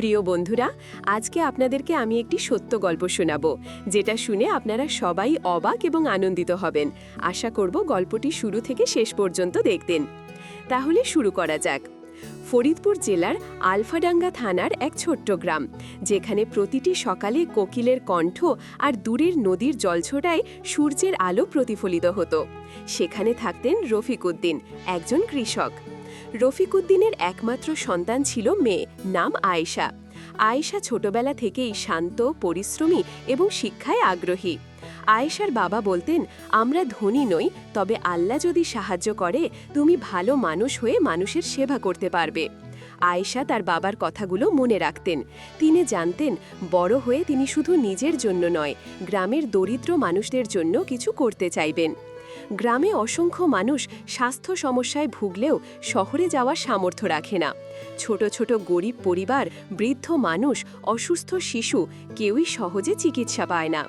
প্রিয় বন্ধুরা, আজকে আপনাদেরকে আমি একটি সত্য গল্প শোনাবো, যেটা শুনে আপনারা সবাই অবাক এবং আনন্দিত হবেন। আশা করব গল্পটি শুরু থেকে শেষ পর্যন্ত দেখতেন। তাহলে শুরু করা যাক। ফরিদপুর জেলার আলফাডাঙ্গা থানার এক ছোট্ট গ্রাম, যেখানে প্রতিটি সকালে কোকিলের কণ্ঠ আর দূরের নদীর জলছটায় সূর্যের আলো প্রতিফলিত হতো। সেখানে থাকতেন রফিক উদ্দিন, একজন কৃষক। রফিক উদ্দিনের একমাত্র সন্তান ছিল মেয়ে, নাম আয়েশা। আয়েশা ছোটবেলা থেকেই শান্ত, পরিশ্রমী এবং শিক্ষায় আগ্রহী। আয়েশার বাবা বলতেন, আমরা ধনী নই, তবে আল্লাহ যদি সাহায্য করে তুমি ভালো মানুষ হয়ে মানুষের সেবা করতে পারবে। আয়েশা তার বাবার কথাগুলো মনে রাখতেন। তিনি জানতেন, বড় হয়ে তিনি শুধু নিজের জন্য নয়, গ্রামের দরিদ্র মানুষদের জন্য কিছু করতে চাইবেন। গ্রামে অসংখ্য মানুষ স্বাস্থ্য সমস্যায় ভুগলেও শহরে যাওয়ার সামর্থ্য রাখে না। ছোট ছোট গরিব পরিবার, বৃদ্ধ মানুষ, অসুস্থ শিশু কেউই সহজে চিকিৎসা পায় না।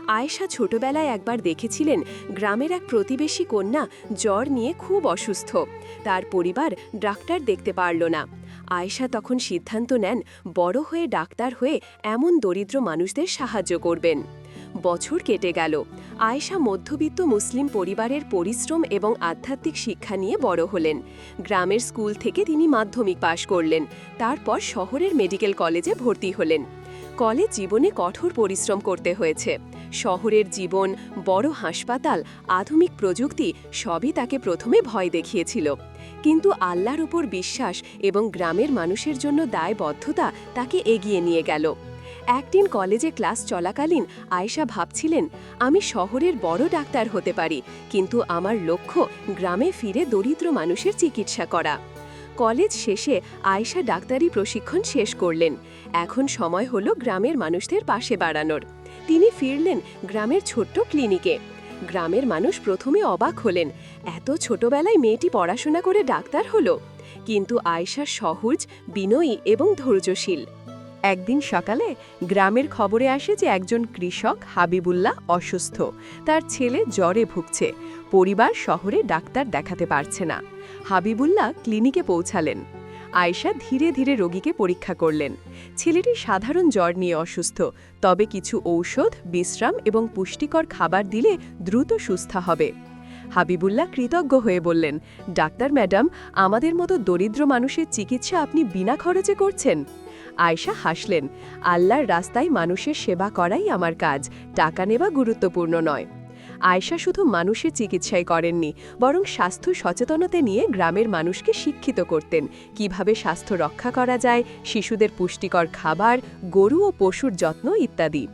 আয়েশা ছোটবেলায় একবার দেখেছিলেন, গ্রামের এক প্রতিবেশী কন্যা জ্বর নিয়ে খুব অসুস্থ। তার পরিবার ডাক্তার দেখতে পারল না। আয়েশা তখন সিদ্ধান্ত নেন, বড় হয়ে ডাক্তার হয়ে এমন দরিদ্র মানুষদের সাহায্য করবেন। বছর কেটে গেল। আয়েশা মধ্যবিত্ত মুসলিম পরিবারের পরিশ্রম এবং আধ্যাত্মিক শিক্ষা নিয়ে বড় হলেন। গ্রামের স্কুল থেকে তিনি মাধ্যমিক পাশ করলেন। তারপর শহরের মেডিকেল কলেজে ভর্তি হলেন। কলেজ জীবনে কঠোর পরিশ্রম করতে হয়েছে। শহরের জীবন, বড় হাসপাতাল, আধুনিক প্রযুক্তি সবই তাকে প্রথমে ভয় দেখিয়েছিল। কিন্তু আল্লাহর উপর বিশ্বাস এবং গ্রামের মানুষের জন্য দায়বদ্ধতা তাকে এগিয়ে নিয়ে গেল। একদিন কলেজে ক্লাস চলাকালীন আয়েশা ভাবছিলেন, আমি শহরের বড় ডাক্তার হতে পারি, কিন্তু আমার লক্ষ্য গ্রামে ফিরে দরিদ্র মানুষের চিকিৎসা করা। কলেজ শেষে আয়েশা ডাক্তারি প্রশিক্ষণ শেষ করলেন। এখন সময় হলো গ্রামের মানুষদের পাশে বাড়ানোর। তিনি ফিরলেন গ্রামের ছোট্ট ক্লিনিকে। গ্রামের মানুষ প্রথমে অবাক হলেন, এত ছোটবেলায় মেয়েটি পড়াশোনা করে ডাক্তার হলো। কিন্তু আয়েশা সহজ, বিনয়ী এবং ধৈর্যশীল। একদিন সকালে গ্রামের খবরে আসে যে একজন কৃষক হাবিবুল্লাহ অসুস্থ, তার ছেলে জ্বরে ভুগছে। পরিবার শহরে ডাক্তার দেখাতে পারছে না। হাবিবুল্লাহ ক্লিনিকে পৌঁছালেন। আয়েশা ধীরে ধীরে রোগীকে পরীক্ষা করলেন। ছেলেটি সাধারণ জ্বর নিয়ে অসুস্থ, তবে কিছু ঔষধ, বিশ্রাম এবং পুষ্টিকর খাবার দিলে দ্রুত সুস্থ হবে। হাবিবুল্লাহ কৃতজ্ঞ হয়ে বললেন, ডাক্তার ম্যাডাম, আমাদের মতো দরিদ্র মানুষের চিকিৎসা আপনি বিনা খরচে করছেন। আয়েশা হাসলেন, আল্লাহর রাস্তায় মানুষের সেবা করাই আমার কাজ, টাকা নেওয়া গুরুত্বপূর্ণ নয়। আয়েশা শুধু মানুষের চিকিৎসাই করেননি, বরং স্বাস্থ্য সচেতনতা নিয়ে গ্রামের মানুষকে শিক্ষিত করতেন। কিভাবে স্বাস্থ্য রক্ষা করা যায়, শিশুদের পুষ্টিকর খাবার, গরু ও পশুর যত্ন ইত্যাদি।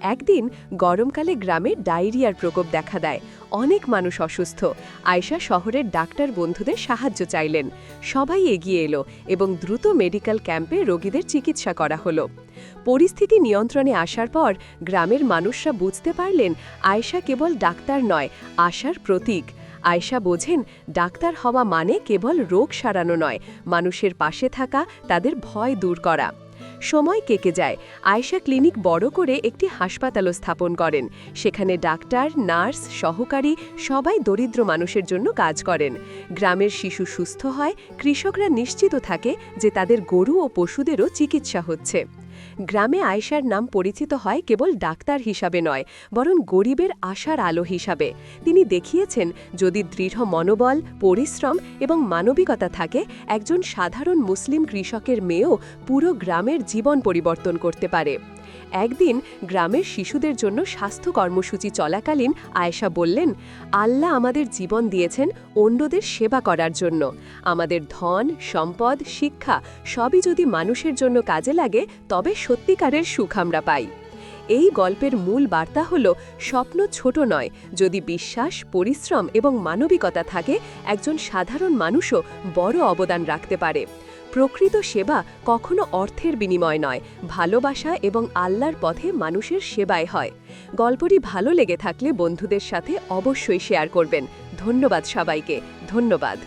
একদিন গরমকালে গ্রামে ডায়রিয়ার প্রকোপ দেখা দেয়। অনেক মানুষ অসুস্থ। আয়েশা শহরের ডাক্তার বন্ধুদের সাহায্য চাইলেন। সবাই এগিয়ে এলো এবং দ্রুত মেডিকেল ক্যাম্পে রোগীদের চিকিৎসা করা হলো। পরিস্থিতি নিয়ন্ত্রণে আসার পর গ্রামের মানুষরা বুঝতে পারলেন, আয়েশা কেবল ডাক্তার নয়, আশার প্রতীক। আয়েশা বোঝেন, ডাক্তার হওয়া মানে কেবল রোগ সারানো নয়, মানুষের পাশে থাকা, তাদের ভয় দূর করা। সময় কেটে যায়। আয়েশা ক্লিনিক বড় করে একটি হাসপাতালও স্থাপন করেন। সেখানে ডাক্তার, নার্স, সহকারী সবাই দরিদ্র মানুষের জন্য কাজ করেন। গ্রামের শিশু সুস্থ হয়, কৃষকরা নিশ্চিত থাকে যে তাদের গরু ও পশুদেরও চিকিৎসা হচ্ছে। গ্রামে আয়েশার নাম পরিচিত হয় কেবল ডাক্তার হিসাবে নয়, বরং গরিবের আশার আলো হিসাবে। তিনি দেখিয়েছেন, যদি দৃঢ় মনোবল, পরিশ্রম এবং মানবিকতা থাকে, একজন সাধারণ মুসলিম কৃষকের মেয়েও পুরো গ্রামের জীবন পরিবর্তন করতে পারে। একদিন গ্রামের শিশুদের জন্য স্বাস্থ্য কর্মসূচি চলাকালীন আয়েশা বললেন, আল্লাহ আমাদের জীবন দিয়েছেন অন্যদের সেবা করার জন্য। আমাদের ধন, সম্পদ, শিক্ষা সবই যদি মানুষের জন্য কাজে লাগে, তবে সত্যিকারের সুখ আমরা পাই। এই গল্পের মূল বার্তা হল, স্বপ্ন ছোট নয়, যদি বিশ্বাস, পরিশ্রম এবং মানবিকতা থাকে, একজন সাধারণ মানুষও বড় অবদান রাখতে পারে। প্রকৃত সেবা কখনো অর্থের বিনিময় নয়, ভালোবাসা এবং আল্লাহর পথে মানুষের সেবায় হয়। গল্পটি ভালো লেগে থাকলে বন্ধুদের সাথে অবশ্যই শেয়ার করবেন। ধন্যবাদ সবাইকে, ধন্যবাদ।